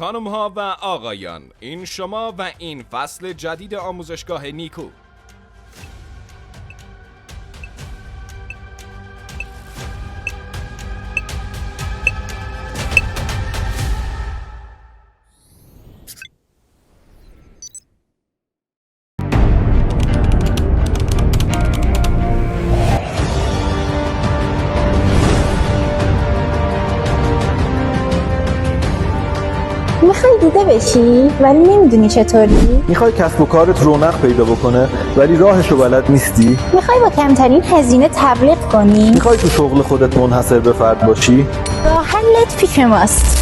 خانم ها و آقایان، این شما و این فصل جدید آموزشگاه نیکو. میخوای دیده بشی ولی نمیدونی چطوری؟ میخوای کسب و کارت رونق پیدا بکنه ولی راهشو بلد نیستی؟ میخوای با کمترین هزینه تبلیغ کنی؟ میخوای تو شغل خودت منحصر به فرد باشی؟ راه حلت پیش ماست.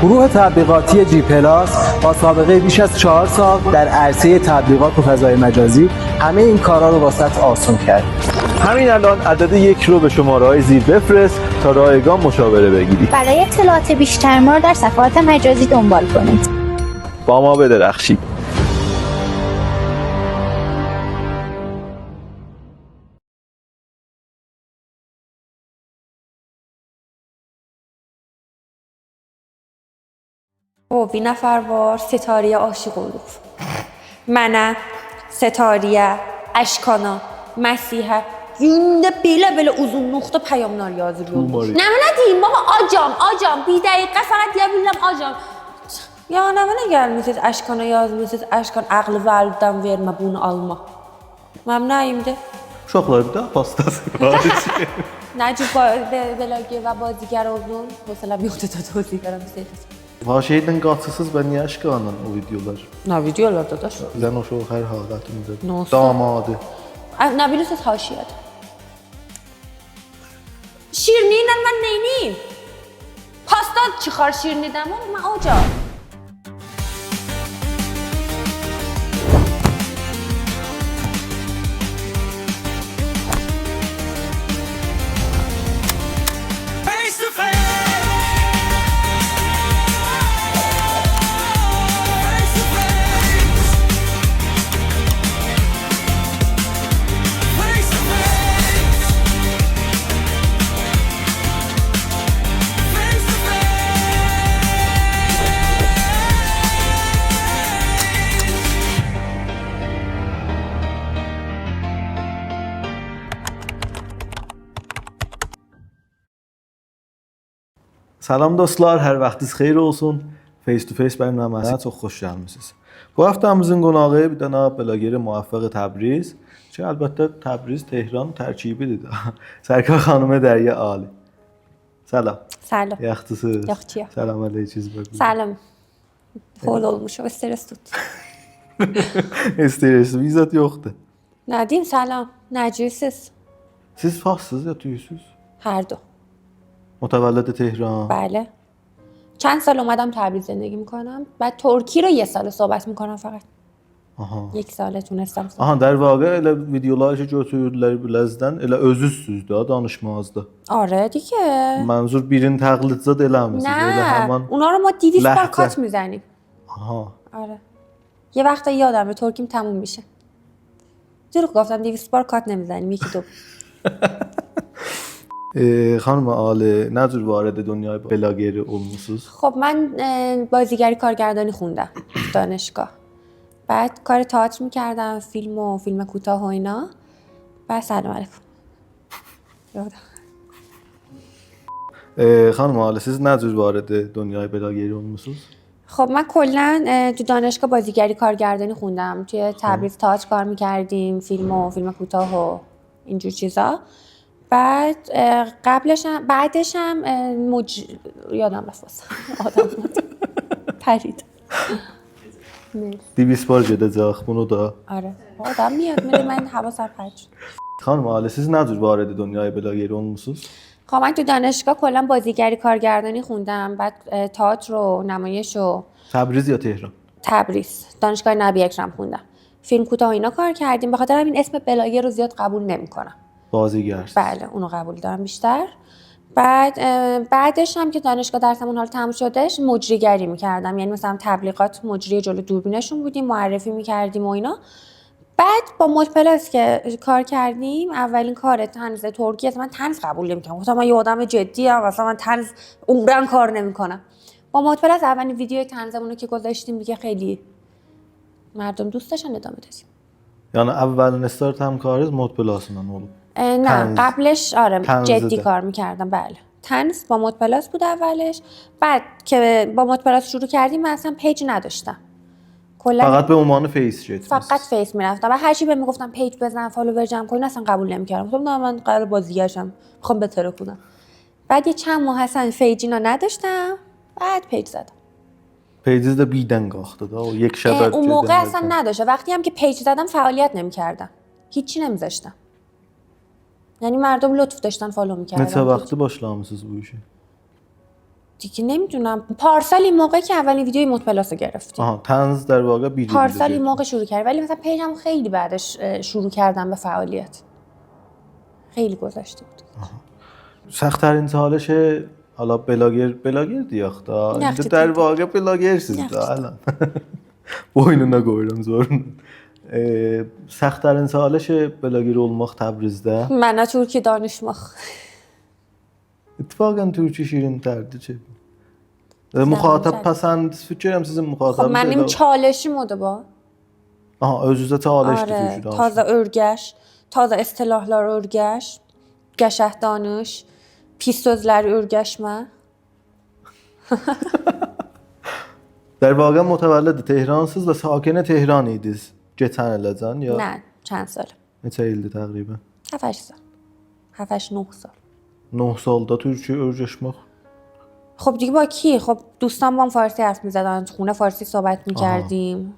گروه تبلیغاتی جی پلاس با سابقه بیش از 4 سال در عرصه تبلیغات و فضای مجازی همه این کارا رو واسط آسون کرد. همین الان عدد 1 رو به شماره‌های زیر بفرست تا رایگان مشاوره بگیری. برای اطلاعات بیشتر ما رو در صفحات مجازی دنبال کنید. با ما بدرخشید. bir nəfər var, Setariyə aşiq olub. Mənə, Setariyə, Əşkana, Məsihə gündə belə uzunluqda pəyamlar yazır yolda. Nə deyim baba, acam, bir dəqiqə fəqət deyə bilirəm acam. Ya nə gəlmisiniz, Əşkana yazmısınız, Əşkan ağlı vəliddən vermə, bunu alma. Mənim nəyimdir? Uşaqlar bir də pastası var. Nəcib beləcə və bazigar oldun, məsələn yoxdur da bazigaram seyirciz. Şeyden qaçısız və niyə aşqanın o videolar? Nə videolarda da? Sən o şov hər halətində. Nasıl? Damadı. Nə bilirsiniz haşiyədir. Şirini ilə mən neyniyim? Pasta çıxar şirinidən, mən ocaq. Salam dostlar, hər vaxtınız xeyir olsun. Face to Face bərnaməsinə çox xoş gəlmisiniz. Bu haftamızın qonağı bir dənə bloger muvaffaq Təbriz, ki əlbəttə Təbriz Tehran tərkibidir də. Sərkar xanım Dərya Ali. Salam. Salam. Yaxşısınız? Yaxşıyam. Salam əleykum. Salam. Xol olmuşam, stres tut. Stres, vizat yoxdur. Nə deyim, salam. Nəcisiz? Siz farsız ya tüysüz? Hər دو. متولد تهران. بله. چند سال اومدم تبریز زندگی میکنم. بعد ترکی رو 1 سال صحبت میکنم فقط. Aha. 1 ساله تونستم صحبت. Aha, در واقع elə videolar ki götürürlər bilezdən, elə özüzsüz də danışmazdı. آره دیگه. Mənzur birini təqlidzad eləmisiniz. Elə نه. həman اونا رو ما 200 بار لحظه. کات میزنیم. Aha. آره. یه وقتا یادمه ترکیم تموم میشه. دروغ گفتم 200 بار کات نمیزنیم، یکی دو. خانم آله نجور وارد دنیای بلاگری olmuşsunuz. خب من بازیگری کارگردانی خوندم دانشگاه. بعد کار تئاتر میکردم، فیلم کوتاه و اینا. بعد سلام علیکم. خانم آله siz نجور وارد دنیای بلاگری olmuşsunuz؟ خب من کلا تو دانشگاه بازیگری کارگردانی خوندم. توی تبریز تئاتر کار میکردیم، فیلم کوتاه و اینجور چیزا. بعد بعدش هم یادم رفت آدم پرید. 200 بار gedəcək bunu da. آره آدم میاد میره، من حواسم پرت شد. خانم آله siz نجور وارد دنیای بلاگری olmuşsunuz؟ خب من تو دانشگاه کلا بازیگری کارگردانی خوندم، بعد تئاتر و نمایش و تبریز یا تهران؟ تبریز دانشگاه نبی اکرم خوندم. فیلم کوتاه اینا کار کردیم، بخاطر همین اسم بلاگر رو زیاد قبول نمی‌کنم. بازیگر. بله اونو قبول دارم بیشتر. بعدش هم که دانشگاه درسمون حالا تموم شدش مجریگری میکردم، یعنی مثلا تبلیغات مجری جلو دوربینشون بودیم، معرفی میکردیم و اینا. بعد با مد پلاس که کار کردیم، اولین کار طنز ترکی، من طنز قبول نمی‌کردم، گفتم من یه آدم جدی ام، مثلا من طنز عمرن کار نمی‌کنم. با مود پلاس اولین ویدیو طنزمون رو که گذاشتیم دیگه خیلی مردم دوست داشتن ادامه دادیم. یعنی اولین استارت همکاری مود پلاسونن oldu. نه طنز. قبلش آره طنز جدی ده. کار میکردم. بله طنز با مود پلاس بود اولش. بعد که با مود پلاس شروع کردیم من اصلا پیج نداشتم کلا، فقط به عنوان فیس شد. فقط فیس میرفتم و هر چی بهم میگفتن پیج بزن فالوور جمع کن اصلا قبول نمیکردم. گفتم نه من قرار بازیگرشم میخوام بتره کنم. بعد یه چند ماه اصلا پیجینا نداشتم بعد پیج زدم. پیجز de birden qalxdı da o یک شب اون موقع اصلا نداشته. وقتی هم که پیج زدم فعالیت نمیکردم هیچی نمیذاشتم، یعنی مردم لطف داشتن فالو میکردن. Neçə vaxtı başlamısınız bu işi? دیگه نمیدونم پارسال این موقع که اولین ویدیوی مود پلاس رو گرفتیم. Aha, təniz در واقع bir پارسال این موقع شروع کرد ولی مثلا پیجم خیلی بعدش شروع کردم به فعالیت. خیلی گذشته بود. Səxtərin چالش حالا بلاگر دیyax da. Yaxşı, İndi در واقع بلاگرsiz Yaxşı. da alan. Boynuna qoyuram zorla. Səxtərin çالش بلاگر olmaq Təbrizdə. Mənə Türkiyə danışmaq. İttifaqən Türkçe şirinlərdir ki. Muxatab pəsənd fikirəm sizin خب muxatabınız. mənim چالشim odur bu. Aha, özünüzə çalışdı آره Türkçe. تازه örgəş, taze istilahlar örgəş, qəşəng danış, pis sözləri örgəşmə. در واقع متولد تهرانسız və sakinə Tehran idiniz. Keçən iləcən ya نه چند سال؟ neçə ildir təqribən? 7 سال. 7-9 سال. 9 salda Türkçe öyrəşmək. خب دیگه با کی؟ خب دوستان با هم فارسی حرف می‌زدن، تو خونه فارسی صحبت می‌کردیم.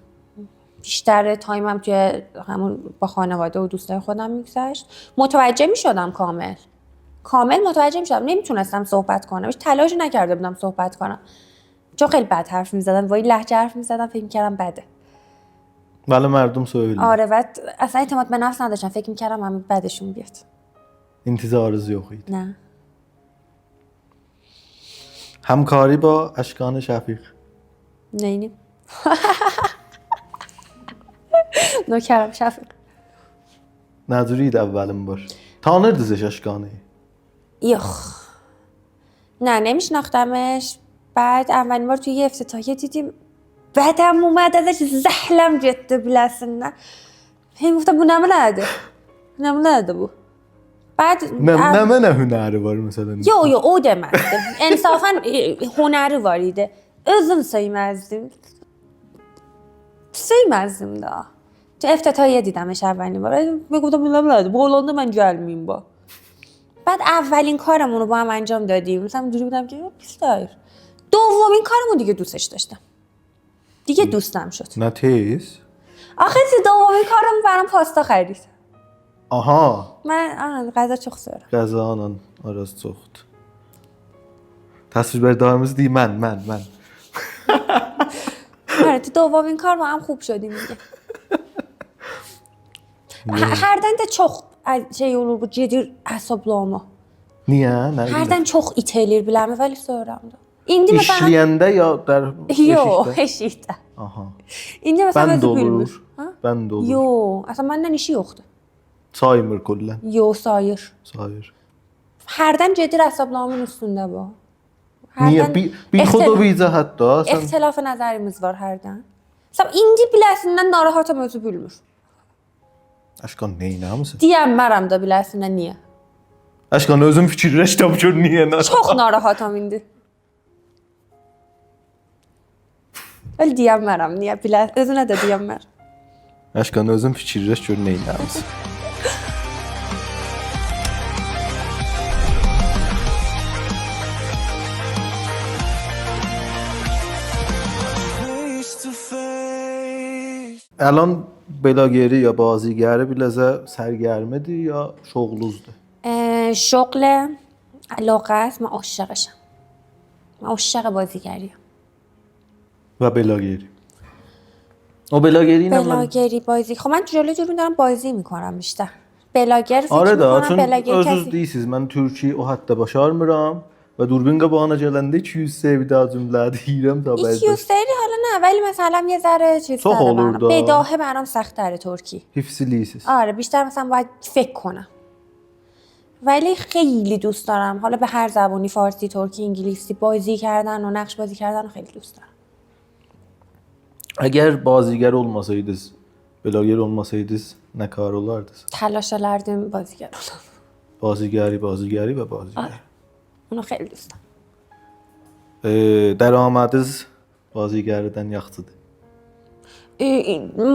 بیشتر تایمم توی همون با خانواده و دوستای خودم می‌گذشت. متوجه می‌شدم کامل متوجه می‌شدم. نمیتونستم صحبت کنم. هیچ تلاشی نکرده بودم صحبت کنم. چون خیلی بد حرف می‌زدم. با این لهجه حرف می‌زدم فکر می‌کردم بده. ولی مردم söylüyor. آره و اصلا اعتماد به نفس نداشتم. فکر می‌کردم همین بدشون بیاد. İntizarınız yox idi. نه. Həmkarı با Əşqan Şəfiq. نینیم. نوکرم شفیق. Nə cür idi əvvəlin var? Tanırdınız Əşqanı? یخ. نه نمیشناختمش. بعد اولین بار توی یه افتتاحیه دیدیم بدم اومد ازش زحلم جده بلسنه. هی گفتم bu نمونه bu. بعد Nə hünəri var məsələn? Yo o demezdim. İnsafen hunarı var idi. Özüm Söymezdim daha. تو افتتاحیه دیدمش اولین بار. میگفتم نمی‌دونم با هلند من gelmeyeyim با. بعد اولین کارمون رو با هم انجام دادیم. مثلا اینجوری بودم که بیستایر. دومین کارمون دیگه دوستش داشتم. دیگه دوستم شد. Nə tez? آخه دومین کارم برام پاستا خرید. Aha, من غذا çox sevirəm. qəzanla arası çoxdur. Təsvirberdarımız deyir mən. آره تو دومین کار با هم خوب شدیم دیگه. Hərdən də çox şey olur bu gedir əsəbləmə. Niyə? Nə? Hərdən çox it eləyir bilərmi vəli söyürəm də. İndi məsələn İşləyəndə ya dar Yox, eşikdə. Aha. İndi məsələn Bənd özü bilmir. olur. Bənd olur. Yox, əslən məndən işi yoxdur. Saymır kullən. Yox, sayır. Sayır. Hərdən gedir əsəbləmin üstündə bu. Niyə? Bir xudovicə hətta. İxtilaf nəzərimiz var hərdən. Məsələn indi biləsindən narahatam özü bilmir. Əşqan neynəmisən? Deyəmmərəm də biləsindən niyə. Əşqan özüm fikirləşdim ki niyə nə? Çox narahatam indi. Öyle deyəmmərəm, niyə bilə, özünə də deyəmmər. Əşqan özüm fikirləş gör neynəmisən. الان بلاگری یا بازیگری بلزه سرگرمدی یا شغلوزده؟ شغل علاقه است. من عاشقشم. من عاشق بازیگریم. و بلاگری. O بلاگری نه من. بلاگری بازی. خب من جلوی دوربین دارم بازی میکنم بیشتر. بلاگر فکر آره دا میکنم چون بلاگر özüz کسی. değilsiniz. Ben Türkiye o hatta başarmıram ve durbin qabağına gələndə 200 sevda cümlədə yeyirəm da bəzi. 200 سری حالا نه ولی مثلا یه ذره چیز çox داره olur برام. da. بداهه برام سخت تره ترکی. Hifzilisiz. آره بیشتر مثلا باید فکر کنم. ولی خیلی دوست دارم حالا به هر زبانی، فارسی، ترکی، انگلیسی بازی کردن و نقش بازی کردن رو خیلی دوست دارم. Əgər bazigar olmasaydınız, belager olmasaydınız nə kar olardınız? تلاش ederdim بازیگر olsam. Bazigari və bazigari. اونو خیلی دوست دارم. Dəramadınız bazigardan yaxşıdır.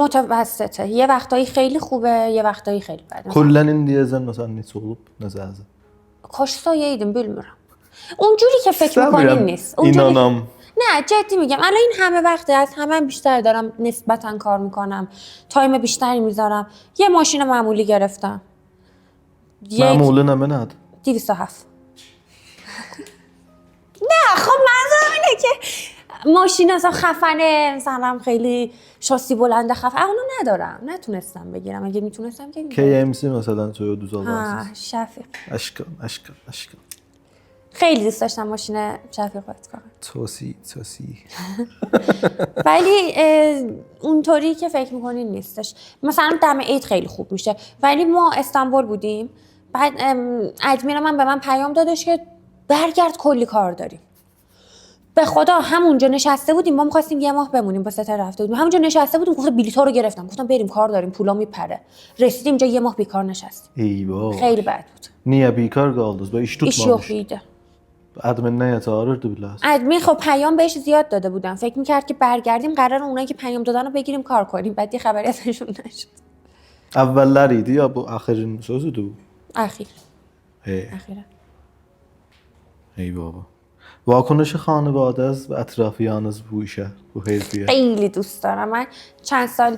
متوسطه. یه وقتایی خیلی خوبه، یه وقتایی خیلی بده. Kullən indiyəcən məsələn neçə olub, nəzərdə? کاشسایه‌ایدم bilmirəm. اونجوری که فکر می‌کنین نیست. اونجوری İnanam. نه جدی میگم الان این همه وقته از همه بیشتر دارم نسبتا کار میکنم، تایم بیشتری میذارم. یه ماشین معمولی گرفتم. Məmulu nə mənədir? 207. نه خب منظورم اینه که ماشین اصلا خفنه، مثلا خیلی شاسی بلنده خفنه، اونو ندارم، نتونستم بگیرم. اگه میتونستم که KMC مثلا توی düz ها alarsınız. شفیق. Aşkım. خیلی دوست داشتم ماشین شفیق باید کنم. توسی. ولی اونطوری که فکر میکنین نیستش. مثلا دم عید خیلی خوب میشه. ولی ما استانبول بودیم، بعد ادمین من به من پیام دادش که برگرد کلی کار داریم. به خدا همونجا نشسته بودیم، ما می‌خواستیم یه ماه بمونیم، با ستاره رفته بودیم، همونجا نشسته بودیم، گفتم بلیط‌ها رو گرفتم، گفتم بریم کار داریم، پولا میپره. رسیدیم اینجا یه ماه بیکار نشستیم. Eyvah. خیلی bad بود. Niyə bekar qaldınız? Və iş iş yok tutmamış. idi. Admin nəyə çağırırdı biləsən? ادمین خب پیام بهش زیاد داده بودم، فکر می‌کرد که برگردیم قرار اونایی که پیام دادن رو بگیریم کار کنیم، بعد یه خبری ازشون نشد. Əvvəllər idi ya bu axirin sözüdür bu? اخیر. Hey. اخیرا. Ey baba. واکنش خانواده و اطرافیانız bu işe, bu حرفیه. خیلی دوست دارم. من چند سال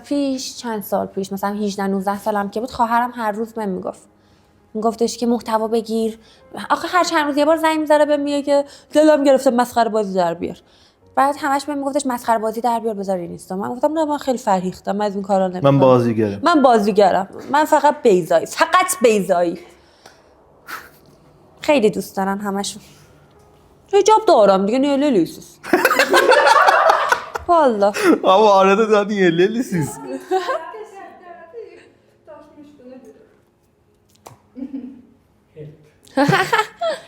پیش مثلا 18 19 سالم که بود، خواهرم هر روز بهم میگفتش که محتوا بگیر. آخه هر چند روز یه بار زنگ می‌زنه بهم میگه که دلم گرفته مسخره بازی در بیار. بعد همش بهم میگفتش مسخره بازی در بیار بذار اینستا. من گفتم نه من خیلی فرهیختم، من از این کارا نمی‌کنم. من بازیگرم. من فقط بیضایی. خیلی دوست دارن همشون. Hicab doğram diye ne eleliyorsunuz? Valla. Ama arada da niye ellisiniz?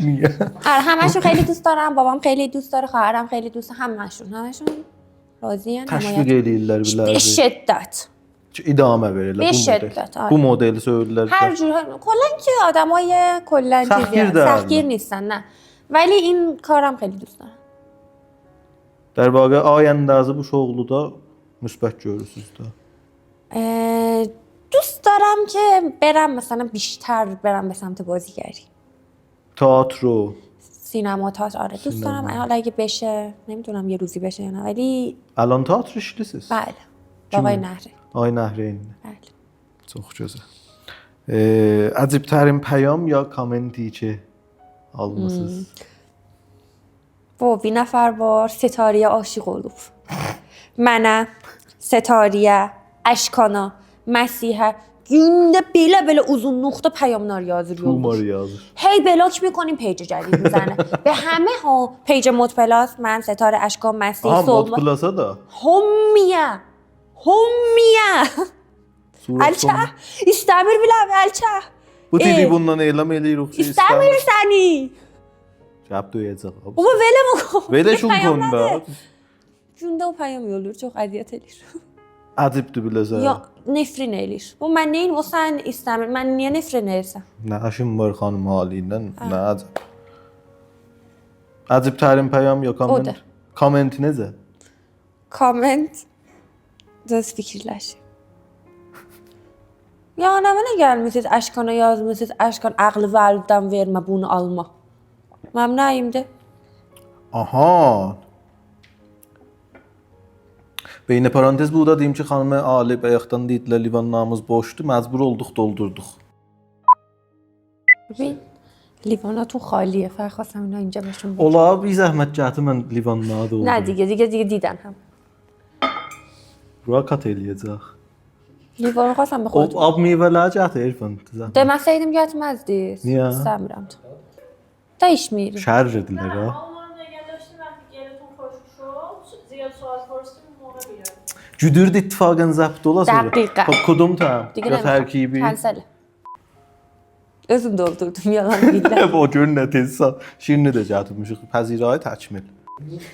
Niye? همشون خیلی دوست دارم، بابام خیلی دوست داره، خواهرم خیلی دوست، همشون راضی‌ان. Təşviq eləyirlər به bilərdi. شدت. İdamə verirlər به bu شدت. model. Bu modeli söylədilər. هر جور کلا که آدمای کلا سختگیر چیزی دارن. سختگیر نیستن نه. ولی این کارم خیلی دوست دارم. در واقع ayəndazı bu şoğluda müsbət görürsüz də. دوست دارم که برم مثلا بیشتر برم به سمت بازیگری. Teatro. سینما تئاتر آره دوست دارم. حالا اگه بشه نمیدونم یه روزی بشه یا نه ولی Alan teatr işlisiz. بله. آقای نهری. Ay Nəhreynlə. بله. Çox gözəl. Əcəbtərin pəyam ya kommenti ki almısınız? با bir نفر var ستاره عاشق olub. Mənə, ستاره, Əşkana, Məsihə gündə belə uzunluqda پیامlar yazır Humor yoldur. yazır. هی بلاک میکنیم پیج جدید میزنه. به همه ها پیج مد پلاس من ستاره اشکان مسیح Aha mod صبح plasa da. همیه الچه استمر biləm الچه Bu dili bundan elam eləyirik ki istəmirsəni Cəb döyəcək. Baba veləm o Veləşun konuda. Gündə o payam olur çox əziyyət edir. Əcəbdir biləsən. Ya nefrin edir. Bu mən neyim o sən istəmir. Mən niyə nefrin edirsən? Nə aşım var xanım halindən, nə əcəb. Əcəbtərin pəyam ya komment. Odur. Kommenti necə? Comment Düz fikirləşin. Ya nə mənə gəlmisiniz, Əşkana yazmısınız, Əşkan ağlı vəliddən vermə, bunu alma. Mənim nəyimdir? Aha. Beynə parantez bu da deyim ki, xanımı Ali bayaqdan dedilər livanlarımız boşdu, məcbur olduq doldurduq. ببین لیواناتون خالیه فقط خواستم اینا اینجا بهشون بگم. Ola bir zəhmət gətir mən livanlara doldurum. نه دیگه دیدن هم. Bura kat eləyəcək. لیوان خواستم به O خودتون. ab meyvələri gətir Elfan. Deməsəydim getməzdiniz. Niyə? İstəmirəm. Dəyişməyir. Şər edirlər ha. Alman نگهداشتیم وقتی گلتون خشک شد زیاد سوال پرسیدیم اون موقع بیاد. Güdürd ittifaqın zəbt ola sonra. Dəqiqə. Kodum tam. دیگه Ya نمیخوام. tərkibi. کنسل. Özüm doldurdum yalan değil. با جون نتیسا شیرین نجات میشه پذیرای تکمیل.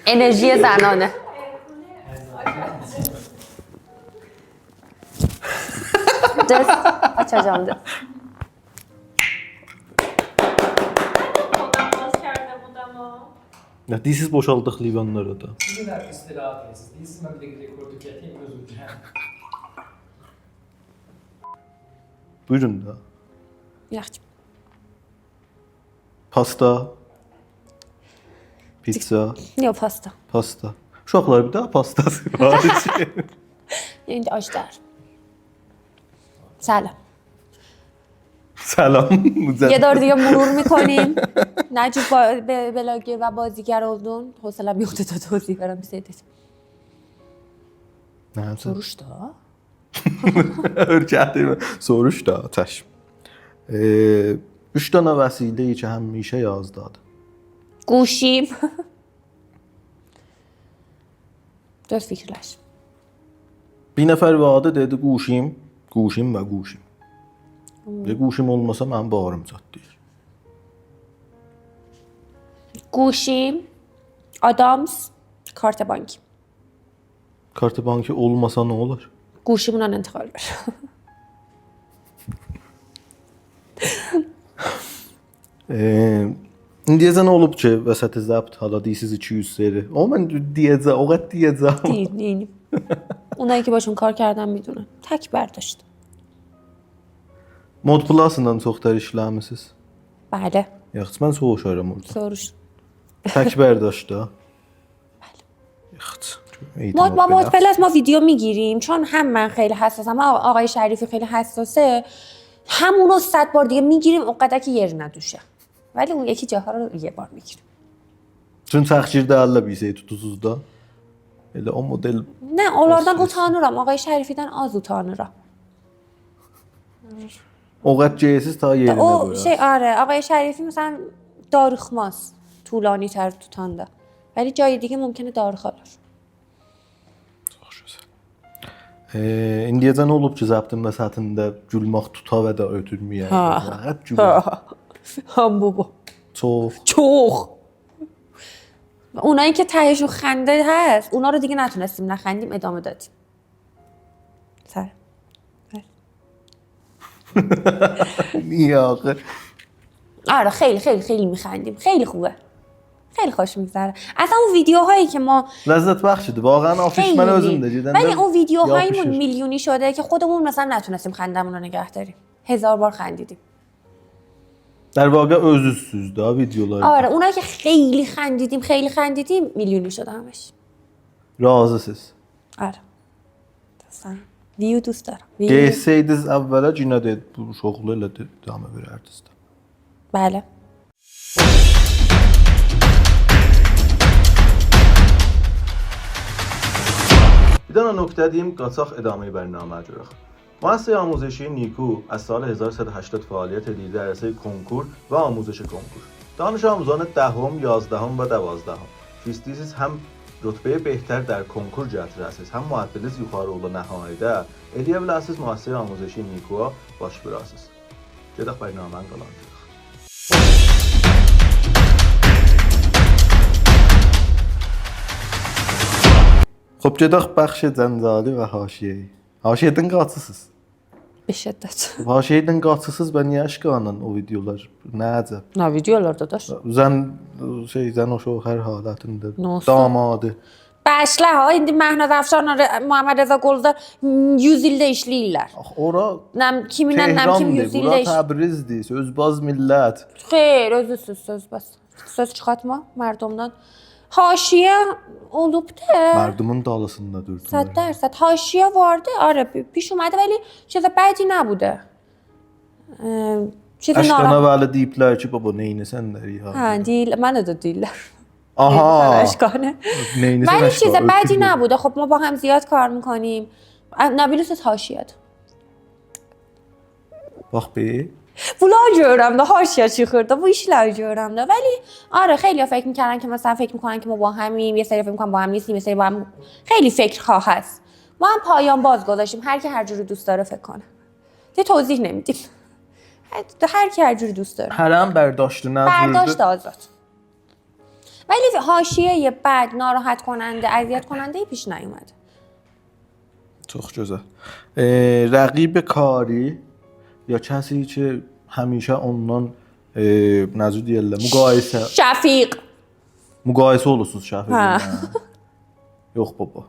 Enerjiye زنانه. Döz. Açacağım döz. خودم باز کرده بودم و Ya dişsiz boşaldık livanlara da. Sizin her istirahat ediniz. Değilsin ben bir de rekordu keteyim özür dilerim. Buyurun da. Yaxşı. Pasta. Pizza. Yok pasta. Pasta. Uşaqlar bir daha pastası var. İndi açlar. سلام. Selam. یه دور دیگه مرور میکنیم نجیب بلاگر و بازیگر oldun حوصله‌م یخته تا توضیح برم بسیدید Ne soruş da Örgətdir. Soruş da Atəş. 3 dənə vəsilə ki həmişə yazdadır. گوشیم dört fikirləş Bir nəfər vardı dedi quşim, quşim və quşim. Quşim olmasa mənim bağrım çatlayır. گوشیم Adams kart banki Kartı banki olmasa nə olur? گوشیمونdan انتقال ver İndiyəcə nə olub ki, vəsəti zəbt hala deyirsiz 200 seri. Amma mən deyəcəm, o qədər deyəcəm. değilim اونایی که باشون کار کردم میدونن تک برداشت Mod Plus-dan çoxlar işləmisiniz. بله Yaxşı, mən soruşaram orada. soruş Tək bərdaşda. Bəli. Yaxşı. ما پلاس ما ویدیو میگیریم چون هم من خیلی حساسم هم آقای شریفی خیلی حساسه همونو 100 بار دیگه میگیریم اونقدر که یر ندوشه ولی اون یکی جاها رو یه بار میگیریم Çün təxkirdə əllə bir şey tutusuz da. Elə o model نه onlardan utanıram آقای شریفی'den az utanıram o qədər geysiz ta yerinə o qoyar. şey آره آقای شریفی مثلا داروخماست طولانی تر tutanda ولی جای دیگه ممکنه داروخالır İndiyəcə nə olub ki, zəbtin vəsətində gülmək tuta və də ötürməyə. Rahat gülür. هم بابا Çox. چوخ اونایی که تهشون خنده هست اونا رو دیگه نتونستیم نخندیم ادامه دادیم سر Niyə axı? آره خیلی خیلی خیلی میخندیم خیلی خوبه خیلی خوش میگذره اصلا اون ویدیوهایی که ما Ləzzət bəxşidir. Vağən afiş mən özüm də gedəndə. ولی اون ویدیوهایمون yapışır. میلیونی شده که خودمون مثلا نتونستیم خندمون رو نگه داریم 1000 بار خندیدیم در واقع özüzsüz də videolar. آره اونایی که خیلی خندیدیم میلیونی شده همش Razısınız. آره دوستان ویو دوست دارم Getsəydiniz əvvələ yenə də bu şoxlu elə davam verərdiniz də. بله Bir dənə nöqtə deyim, qaçaq ادامه برنامه görək. مؤسسه آموزشی نیکو از سال 1180 فعالیت اید در عرصه کنکور و آموزش کنکور. دانش آموزان دهم، 11 و 12 که istəyirsiniz həm rütbəyə bəhtər در کنکور gətirəsiniz, həm müəddiniz yuxarı ola nəhayədə eləyə bilərsiniz müəssisə آموزشی نیکوya baş vurasınız. Gedək برنامəni qalandırıq. خب gedək bəxş cəncali və haşiyəyə. Haşiyədən qaçısınız. به شدت Haşiyədən qaçısınız və niyə aşqanın o videolar? Nə əcəb. نه ویدیوlarda da Zən o şox hər halətində Nasıl? damadı. Bəşlə ha indi Məhnaz Əfşarla Muhammed Rəza Quluzda 100 ildə işləyirlər. Ax ora Nəm kiminlə nəm kim 100 Tehrandır, ildə bura iş. Təbrizdir, sözbaz millət. Xeyr, özüsüz söz bəs. Söz çıxartma mərdumdan. Haşiyə olub da. Mərdumun dalısında durdular. 100% haşiyə vardı. Arə piş اومده ولی چیز بدی نبوده. چیز Aşqana ناراحت. bəli deyiblər ki, baba neynəsən dəri ha. Hə, deyil, mənə də deyirlər. Aha. Aşqanə. Neynəsən ولی aşqa. چیز بدی نبوده. خب ما با هم زیاد کار میکنیم. نبیلوس حاشیه. Bax be. vlog görürəm də haşiyə çıxır da bu işlər görürəm də ولی آره خیلی فکر میکردن که مثلا فکر میکنن که ما با همیم یه سری فکر میکنن با هم نیستیم یه سری با هم خیلی فکر خواه هست ما هم پایان باز گذاشتیم هر کی هر جوری دوست داره فکر کنه یه توضیح نمیدیم هر کی هر جوری دوست داره. حرم برداشت برداشت آزاد. ولی حاشیه بد، ناراحت کننده، اذیت کننده پیش نیومده. çok güzel. رقیب کاری یا کسی که همیشه ondan necə deyirlər, müqayisə olursunuz Şəfiq ilə. Yox baba.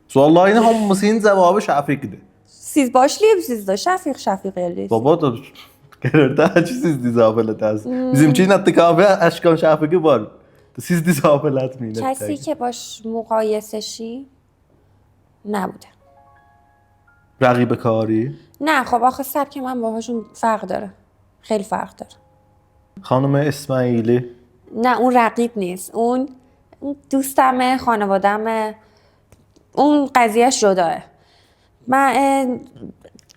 Sualların hamısının cavabı Şəfiqdir. Siz başlayırsınız da Şəfiq eləyir. Baba da qərarda ki siz dizab elədiniz. Bizimki ilə kahve Əşkan Şəfiqi var. Siz dizab elətməyin. کسی که باش مقایسه شی نبوده. رقیب کاری نه خب آخه سبک من باهاشون فرق داره. خیلی فرق داره. خانم اسماعیلی نه اون رقیب نیست. اون دوستمه، خانوادمه. اون قضیهش جداه. من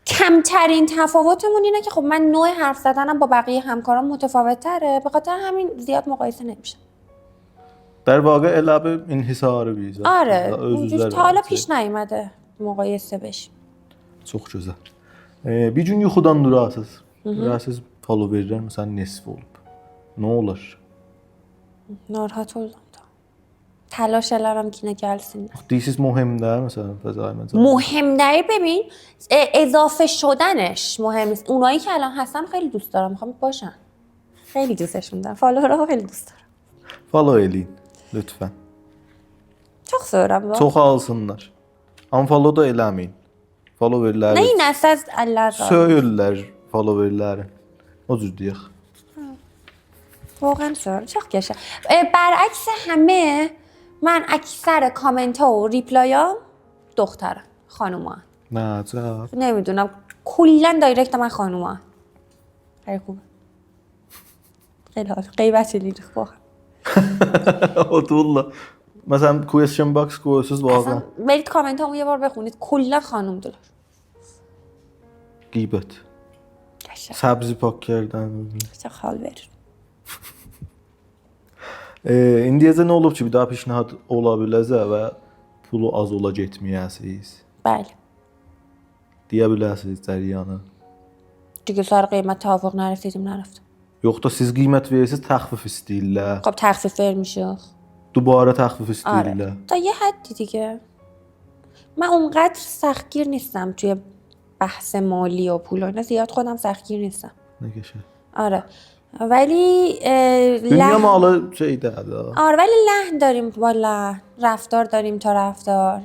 کمترین تفاوتمون اینه که خب من نوع حرف زدنم با بقیه همکارام متفاوت تره، به خاطر همین زیاد مقایسه نمیشه. در واقع elə bir inhisarı bizə. آره اونجوری تا حالا پیش نیومده مقایسه بشیم. Çox gözəl. Bir gün yuxudan durasınız. Durasınız followerlər məsələn nisf olub. Nə olar? ناراحت oldum da. تلاش elərim ki nə gəlsin. Deyirsiz mühimdir məsələn fəzai məcal. مهم‌تری ببین اضافه شدنش مهم نیست. اونایی که الان هستن خیلی دوست دارم، میخوام باشن. خیلی دوستشون دارم. فالوورها خیلی دوست دارم. Follow eləyin lütfən. Çok seviyorum bu. Çox alsınlar. Unfollow da eləməyin. Followerləri. Neyin əsas Allah razı. Söyürlər followerləri. O cür deyək. واقعا سوال çok yaşa. برعکس همه من اکثر کامنت ها و ریپلای ها دخترم خانوما. نه عجب. نمیدونم کلا دایرکت من خانوما. خیلی خوبه. خیلی حال غیبت لیدخ واقعا. Otulla. Məsələn question box qoyursuz اصلا واقعا. برید کامنت هامو یه بار بخونید کلا خانوم دلار. Qeybət. قشنگ. Səbzi pak yerdən. چه حال verir. İndiyəcə nə olub ki, bir daha pişnahad ola biləsə və pulu az ola getməyəsiniz. بله. Deyə bilərsiniz cəriyanı. دیگه سر قیمت توافق نرفتم. Yoxsa siz qiymət verirsiniz, təxfif istəyirlər. خب تخفیف میشه. Dubara təxfif istəyirlər. آره. تا یه حدی دیگه. من اونقدر سختگیر نیستم توی بحث مالی و پول و اینا زیاد خودم سختگیر نیستم. Nə qəşəng. آره. ولی Dünya malı şeydə. آره ولی لحن داریم با لحن، رفتار داریم تا رفتار.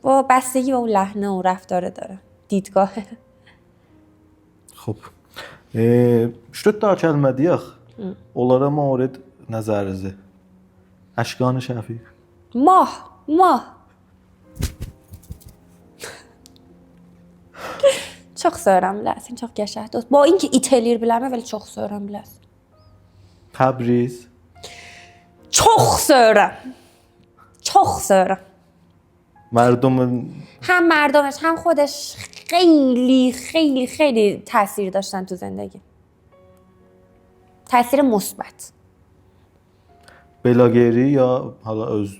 با بستگی به اون لحنه و رفتاره داره. دیدگاه. Xoş. 3 daha kəlmə deyək. Onlara mavrid nəzərinizi. Əşqan Şəfiq. ماه çok seviyorum Lasin, çok yaşa dost. با اینکه ایتالیر بلمه ولی çok seviyorum Lasin. Təbriz. çok seviyorum. Mərdumun هم مردمش هم خودش خیلی خیلی خیلی تاثیر داشتن تو زندگی. تاثیر مثبت. belageri ya hala öz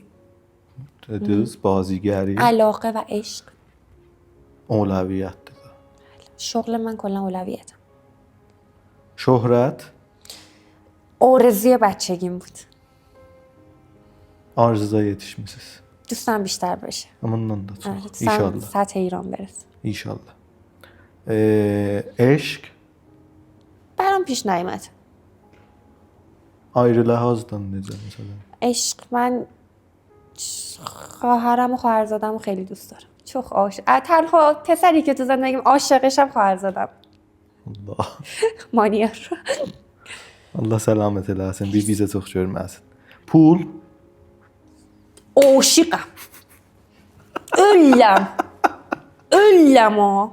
dediniz bazigəri. علاقه و عشق. Əvləviyyətdir. شغل من کلا اولویتم. Şöhrət. آرزوی بچگیم بود. Arzuza yetişmisiniz. دوستم بیشتر بشه. Amandan da çox. دوستم İnşallah. سطح ایران برسه. İnşallah. Eşq برام پیش نیومد. ayrı ləhazdan necə məsələn? عشق من خواهرم و خواهرزادم خیلی دوست دارم. çok عاشق. تنها پسری که تو زندگیم عاشقشم خواهرزادم. Allah. مانیار. Allah səlamət eləsin. Bir bizə çox görməsin. Pul عاشقم. ölüm o.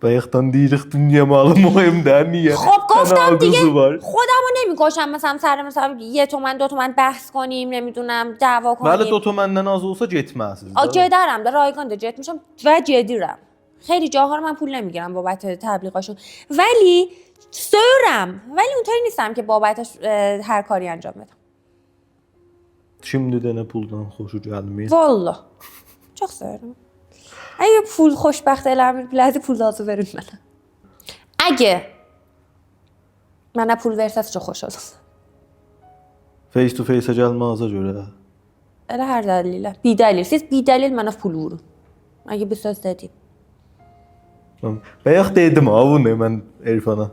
bayaqdan deyirik dünya malı mühimdir. Niyə? خب گفتم دیگه var. خودمو نمیکشم مثلا سر مثلا 1 تومن 2 تومن بحث کنیم نمیدونم دعوا کنیم. Bəli, doto məndən az olsa getməzsiniz. جدرم ده رایگان ده جد میشم و جدیرم. خیلی جاها رو من پول نمیگیرم بابت تبلیغاشون ولی سرم ولی اونطوری نیستم که بابتش هر کاری انجام بدم. Şimdi də nə puldan xoşu gəlmir. والله çok severim. اگه pul xoşbəxt eləmir, bilədi pul lazım verin mənə. Əgər mənə pul versəz çox xoş olur. Face to face-ə gəlməyinizə görə. Elə hər dəlillə. Bidəlil. Siz bidəlil mənə pul vurun. Əgər bir söz dedim. Bayaq dedim ha bunu mən Elifana.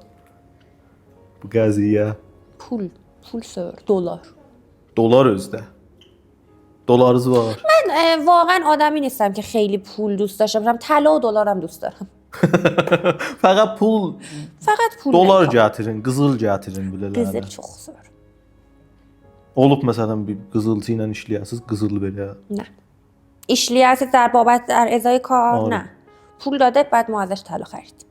Bu qəziyyə. Pul sör, dolar. Dolar özdə. Dolarınız var. من واقعا آدمی نیستم که خیلی پول دوست داشته باشم. طلا و دلارم دوست دارم. Fəqət pul, فقط پول dolar نمی‌خوام. gətirin, qızıl gətirin bilələr. Qızıl çox zor. Olub məsələn bir qızılçı ilə işləyəsiz, qızıl belə. نه. işləyəsiz در بابت در ازای کار آره. نه. پول داده بعد ما ازش طلا خریدیم.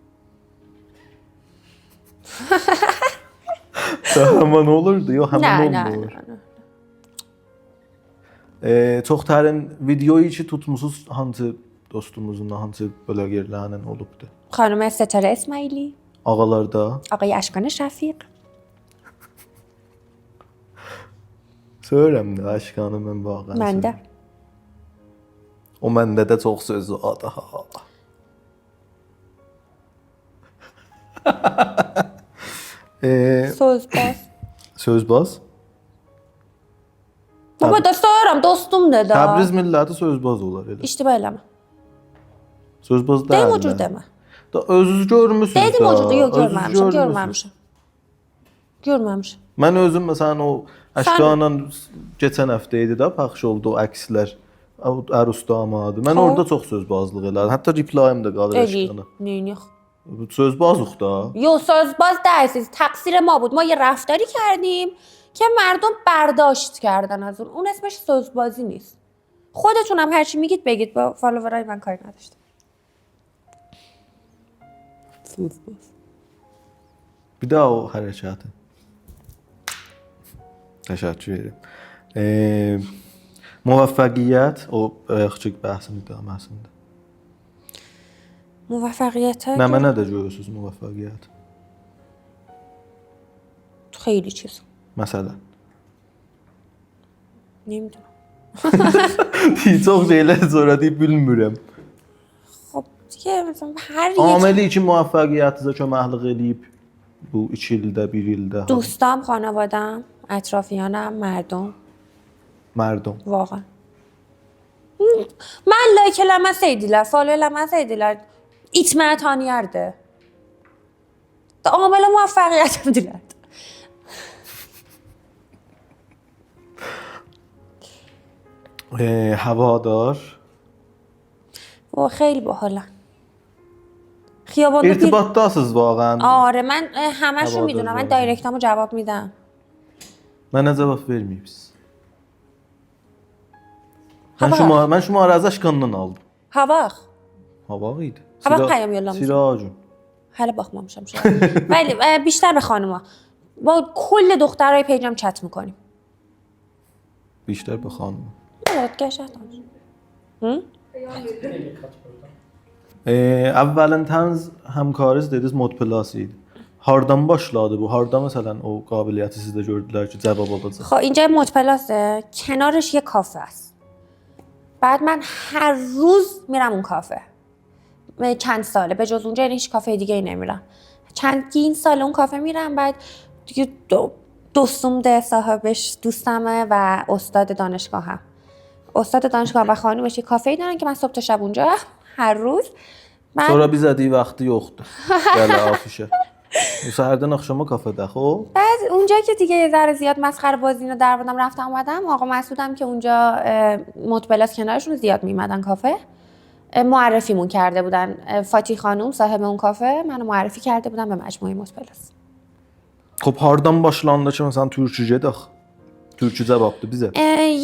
Həmin olurdu, yox həmin نه olmur. نه. Çox tərin videoyu ki tutmusunuz hansı dostumuzun, hansı blogerlərinin olubdu? خانم ستاره اسماعیلی، Ağalarda. آقای اشکان شفیق. Söyürəm də aşkanı mən bağlan. Məndə. O məndə də çox sözü adı. Sözbaz. Sözbaz. Baba da sorarım dostum dedi. Təbriz milləti sözbaz olar elə. İştibah eləmə. Sözbaz deyil. Deyim o cür demə. Da özünüz görmüsünüz. Dedim o cürdə, yox Özünüz görməmişəm, görmüsünüz. görməmişəm. Mən özüm məsələn o Əşqanla keçən həftə idi də pəxş oldu o əkslər. Ərus damadı. Mən Xo. orada çox sözbazlıq elədim. Hətta replayım da qalır Eli. Əşqana. Neyniyək? Sözbazıq da. یو سازباز درسیز تقصیر ما بود ما یه رفتاری کردیم که مردم برداشت کردن از اون اسمش سازبازی نیست خودتونم هرچی میگید بگید با فالوورای من کاری نداشتم سازباز Bir daha o hərəkəti. Təşəkkür edirəm. Müvəffəqiyyət o bayaqçı bəhsini idaməsində. موفقیت Nə mənə də görürsüz müvəffəqiyyət. خیلی چیز Məsələn. نمیدونم Çox şeylər sonra deyib bilmirəm. خب دیگه مثلا هر یه Ameli ki müvəffəqiyyətinizə köməklik eləyib bu 2 ildə, 1 ildə. دوستام خانوادم اطرافیانم مردم Mərdum. واقعا من لایک eləməsəydilər, follow eləməsəydilər itməyətani yerdə. Amel موفقیتم dilərdi. Havadar. و خیلی باحالن. خیابان رو İrtibatdasınız vaxan. آره من همش رو هوادار میدونم. من واقعا. دایرکتامو جواب میدم. Mənə cavab verməyibsiz. Hava. Mən şumarə Əşqandan aldım. Havaq. Havaq idi. Havaq پیام yollamışım. Siracun. حالا باخمامشم شاید. ولی بیشتر به خانوما. با کل دخترای پیجم چت میکنیم. بیشتر به xanım. Evet gerçekten. Nereye kaç burada? Əvvəlin təmiz həmkarınız dediniz Modplus idi. Hardan başladı bu? Harda məsələn o qabiliyyəti sizdə gördülər ki, cavab alacaq? خب اینجا مدپلاسه کنارش یه کافه است بعد من هر روز میرم اون کافه چند ساله به جز اونجا هیچ کافه دیگه ای نمیرم چندین سال اون کافه میرم بعد دیگه دوستم ده صاحبش دوستمه و استاد دانشگاهم استاد دانشگاه و خانومش یه کافه ای دارن که من صبح تا شب اونجا هر روز من Sonra bizə deyi vaxtı yoxdur. Gəl afişə. Bu səhərdən axşama kafedə, xo? بعد اونجا که دیگه یه ذره زیاد مسخره بازی رو در بودم رفتم اومدم آقا مسعودم که اونجا مدپلاس کنارشون زیاد میمدن کافه معرفیمون کرده بودن فاتی خانوم صاحب اون کافه منو معرفی کرده بودن به مجموعه مدپلاس Xop hardan başlandı ki, məsələn türkü gedək? Türkü cavabdı bizə.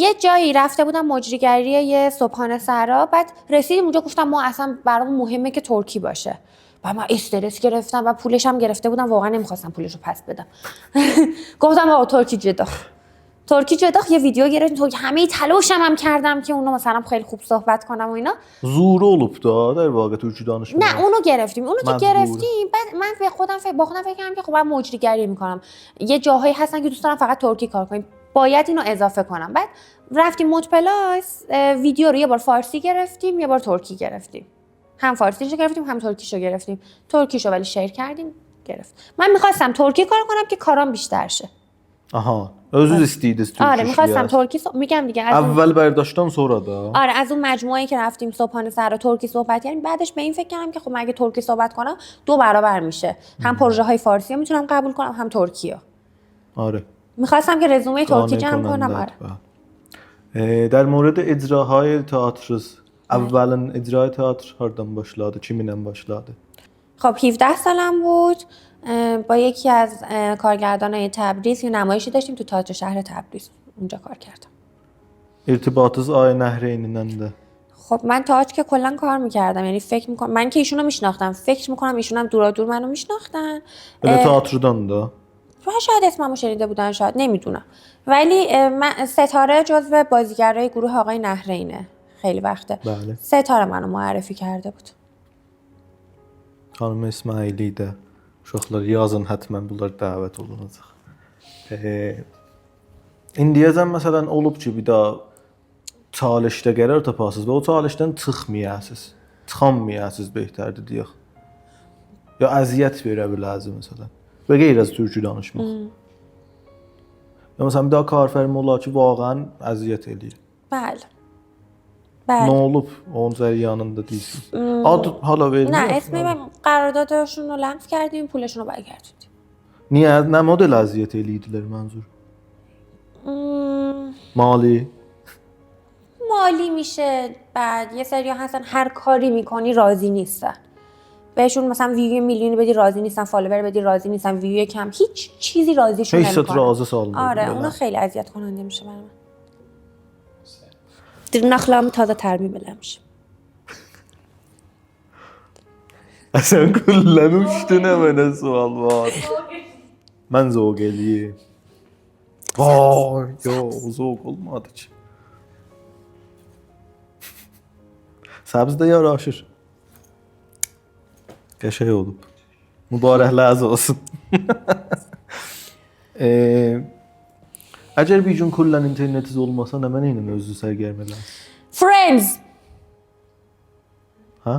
یه جایی رفته بودم مجریگری یه صبحانه سرا بعد رسیدیم اونجا گفتم ما اصلا برامون مهمه که ترکی باشه و من استرس گرفتم و پولش هم گرفته بودم واقعا نمیخواستم پولش رو پس بدم گفتم آقا ترکی جداخ یه ویدیو گرفتیم همه تلاشم هم کردم که اونو مثلا خیلی خوب صحبت کنم و اینا Zuru olub da, در واقع türkü danışmaq. نه اونو گرفتیم که مزبور. گرفتیم بعد من به خودم فکر کردم که خب من مجریگری میکنم یه جاهایی هستن که دوست دارم فقط ترکی کار کنیم باید اینو اضافه کنم بعد رفتیم مدپلاس ویدیو رو یه بار فارسی گرفتیم یه بار ترکی گرفتیم هم فارسیشو گرفتیم هم ترکیشو گرفتیم. ترکیشو ولی شیر کردیم گرفت. من میخواستم ترکی کار کنم که کارام بیشتر شه. Aha. Özünüz istəyirdiniz Türk آره میخواستم işləyər. ترکی میگم دیگه از اون... Əvvəl bərdاشdan sonra da. آره از اون مجموعه‌ای که رفتیم صبحانه سر ترکی صحبت کردیم بعدش به این فکر کردم که خب من اگه ترکی صحبت کنم 2 برابر میشه. هم پروژه های فارسی رو میتونم قبول کنم هم ترکی رو. آره. میخواستم که رزومه ترکی جمع کنم. آره. در مورد اجراهای تئاترز اولین اجرای تئاتر hardan başladı? Kiminlə başladı? خب 17 سالم بود با یکی از کارگردانای تبریز یه نمایشی داشتیم تو تئاتر شهر تبریز. اونجا کار کردم. ارتباطınız Ay Nəhreynindən də. خب من تئاتر که کلا کار میکردم یعنی فکر میکنم من که ایشونو میشناختم فکر میکنم ایشون هم دورا دور منو میشناختن. Elə teatrdan da. شاید اسممو شنیده بودن شاید نمیدونم ولی من ستاره جزو بازیگرای گروه آقای نهرینه خیلی وقته. بله. ستاره منو معرفی کرده بود. Xanım İsmaili də uşaqlar yazın həttəmən bunlar dəvət olunacaq. İndiyəcən məsələn olub ki, bir daha çalışda qərar tapasınız və o çalışdan çıxmayasınız. Çıxanmayasınız behterdir deyək. Ya əziyyət verə bilərsiniz məsələn. Və qeyr az türkü danışmaq. Ya məsələn bir daha kar olar ki, واقعا əziyyət eləyir. بله. Ne olub? Onun cəryanında deyilsiniz. Ad hala verilmir. نه اسمی من قراردادشون رو لغو کردیم پولشون رو برگردوندیم. Niyə? Nə model əziyyət eləyirdilər mənzur? Mali. مالی میشه بعد یه سری هستن هر کاری میکنی راضی نیستن. بهشون مثلا ویو میلیونی بدی راضی نیستن فالوور بدی راضی نیستن ویو کم هیچ چیزی راضیشون Heç نمیکنه. razı salmır. آره اونا خیلی اذیت کننده میشه برای من. Dırnaqlarımı taza tərmim eləmişim. Sən güllən uçdun mənə sual var. Mən zoq eləyim. Vay, yo, zoq olmadı ki. Səbz də yaraşır. Qəşəng olub. Mübarəklər olsun. Əgər bir gün kullən internetiniz olmasa nə mənə ilə özünüzü sərgərmələr? Friends. Ha?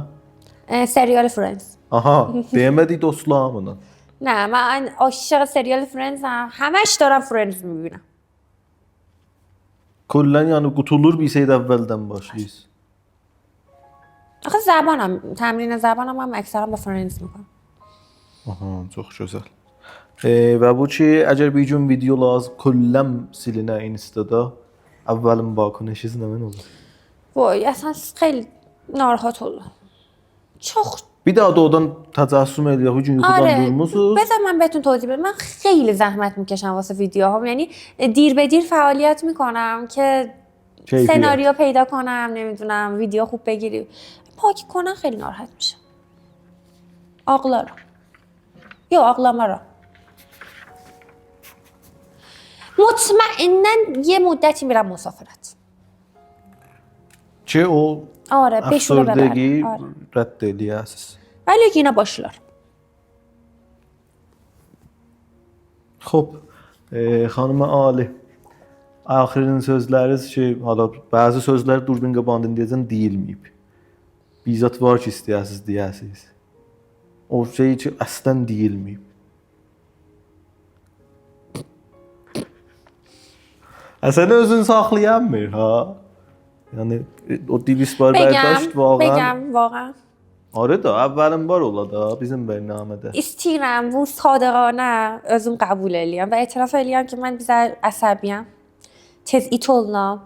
سریال Friends. Aha, demədik dostlarımla. نه من عاشق سریال Friends هم همش دارم Friends میبینم. Kullən yəni qutulur bir şeydə əvvəldən başlayırız. آخه زبانم تمرین زبانم هم اکثرا با Friends میکنم. Aha, çox gözəl. Və bu ki, əgər bir gün video lazım kulləm silinə Instada, əvvəlin bakınışınız nə mən olur? وای اصلا خیلی ناراحت oldum. çok Bir daha da odan təcəssüm eləyək, bu gün yuxudan durmusunuz. بذار من بهتون توضیح بدم من خیلی زحمت میکشم واسه ویدیوهام یعنی دیر به دیر فعالیت میکنم که کیفیت. سناریو پیدا کنم نمیدونم ویدیو خوب بگیری پاکی کنن خیلی ناراحت میشم ağlarım یا ağlamaram مطمئنن یه مدتی میرم مسافرت Ki o آره بشونه əfsördəgi ببرم آره. rədd eləyəsiniz. ولی yine başlar Xoş, xanıma Ali. Axirin sözləriniz ki, hala bəzi sözlər durbin qabağında deyəcən deyilməyib. Bizzat var ki, istəyəsiniz deyəsiniz. O şey ki, əslən deyilməyib. Sən özün saxlayanmır ha? Yəni o dilisbar bərdاشت واقعا. بگم واقعا آره da əvvəlin var ola da bizim برنامه‌də. استیرم و صادقانه özüm qəbul eləyəm və etiraf eləyəm ki من بیشتر عصبیم tez it olunam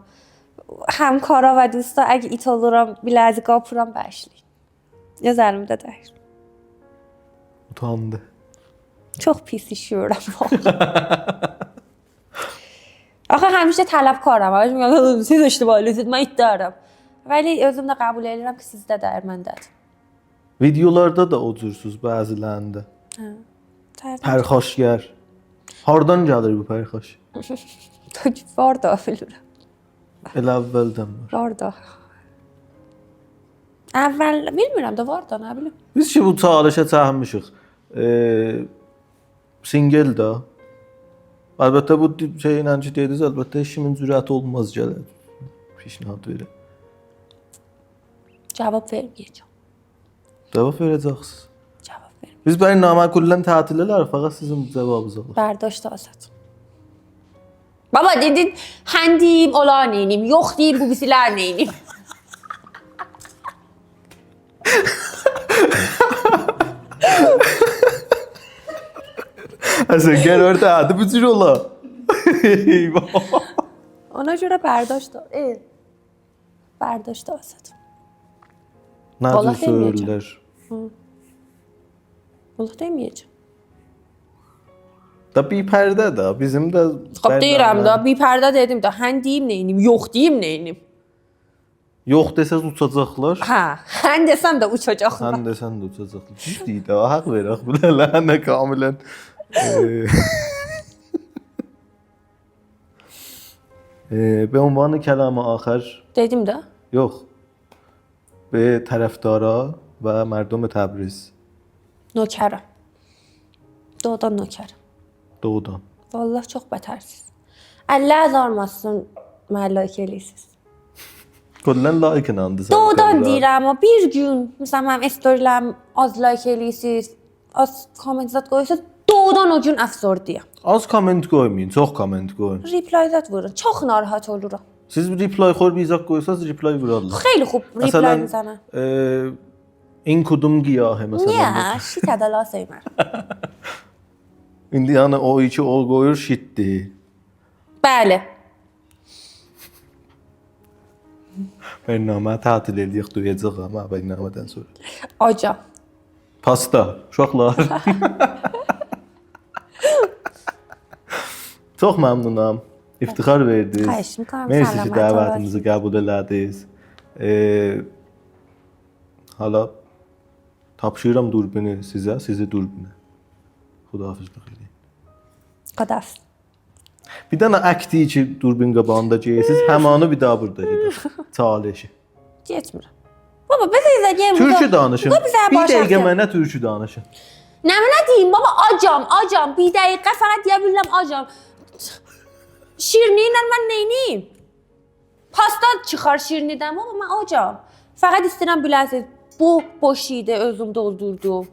همکارا و دوستا اگه it oluram bir لحظه qapıram başlayın yazarımda da Utandı. çox pis işiyorum آخه همیشه طلبکارم همش میگم siz اشتباه eləyirsiniz من it دارم ولی özüm də qəbul eləyirəm ki sizdə də məndədir Videolarda da o cürsüz bəzilərində. Tərəf Pərxaşgər. Hardan gəlir bu pərxaş? var da bilmirəm Elə əvvəldən var. var da əvvəl bilmirəm də var da nə bilim Biz ki bu çalışa çağırmışıq. Single da. Əlbəttə bu şeylə ki dediniz, əlbəttə heç kimin cürəti olmaz gələr. Pişnahad verir. cavab verməyəcəm Cavab verəcəksiniz. Cavab verin. Biz bərnamə kullən tətilələr, fəqət sizin cavabınızı alırıq. Berdاشت Azad. Baba dedin həndiyim, olar neynim, yox deyim, bu bizilər neynim. Əsən qərar təti bu cür ola. Eyvah. Ona görə berdاشت. Berdاشت Azad. Nə Vallahi cür deməyəcəm. söylər? Vallahi deməyəcəm. Da bir pərdə də, bizim də... Xab deyirəm də, bir pərdə dedim də, həndiyim neynim, yox deyim neynim. Yox desəz uçacaqlar. Hə, hän desəm də uçacaqlar. Sən desən də uçacaqlar. Ciddi də, haqq verək bilərlər, nə kamilən. Be عنوان کلام آخر Dedim də. yox. به طرفدارا و مردم تبریز Nökərəm. Doğudan nökərəm. doğudan. Vallahi çox bətərsiz. Allah azarmasın mələk eləyirsiniz. Kullən like inandı. Doğudan deyirəm, amma bir gün məsələn mənim storylərim az like eləyirsiniz, az komment zad qoyursunuz, doğudan o gün əfsordiyəm. Az komment qoymayın, çox komment qoyun. Reply zad vurun. Çox narahat oluram. Siz reply xor bizaq qoysanız reply vurarlar. Xeyli خوب reply Məsələn, میزنن. این کدوم گیاهه مثلا. Niyə? Şit ədala söymər. İndi yəni o iki o qoyur şitdi. Bəli. Bərnamə tətil eləyək duyacaq amma bərnamədən sonra. Acam. Pasta, uşaqlar. Çox məmnunam. İftixar verdiniz. Xahiş mikarım, Mersi ki, səlamət dəvətimizi qəbul elədiniz. Hala tapşırıram durbini sizə, sizi durbinə. Xudahafizlik edin. Qadas. Bir dənə əkdi ki, durbin qabağında geyəsiz, həmanı bir daha burada gedir. Çaleşi. Getmirəm. Baba, biz izləyək. Türkü danışın. Bu bizə Bir başa dəqiqə düşür. mənə türkü danışın. Nə deyim baba, acam. Bir dəqiqə fəqət deyə bilirəm acam. Şirni ilə mən neyniyim? Pasta çıxar şirnidən, baba mən acam. Fəqət istəyirəm biləsiniz, bu boş idi, özüm doldurdum.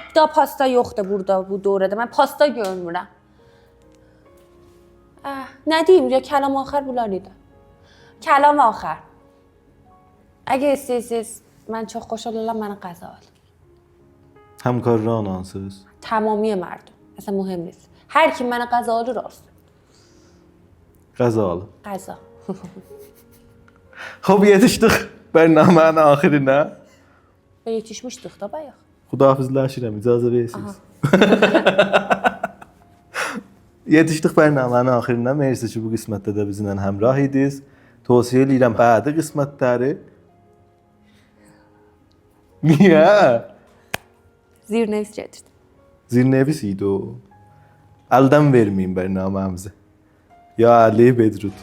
Bir daha pasta yoxdur burada, bu dövrədə. Mən pasta görmürəm. Nə deyim, ya kəlam axır bunlar idi. Kəlam axır. Əgər istəyirsiniz, mən çox xoşal olam, mənə qəza al. Həmkarran hansınız? Tamamiyə mərdum. Məsələn, mühüm deyil. Hər kim mənə qəza alır, olsun. Qəza alın. Qəza. Xoş yetişdik bərnamənin axirinə. Və yetişmişdik da bayaq. Xudahafizləşirəm, icazə verirsiniz. Yetişdik bərnamənin axirinə. Mersi ki, bu qismətdə də bizimlə həmrah idiniz. Tövsiyə edirəm bədi qismətləri. Niyə? Zirnevis gedirdim. Zirnevis idi o. Əldən verməyin bərnaməmizi. Ya Ali Bedrut.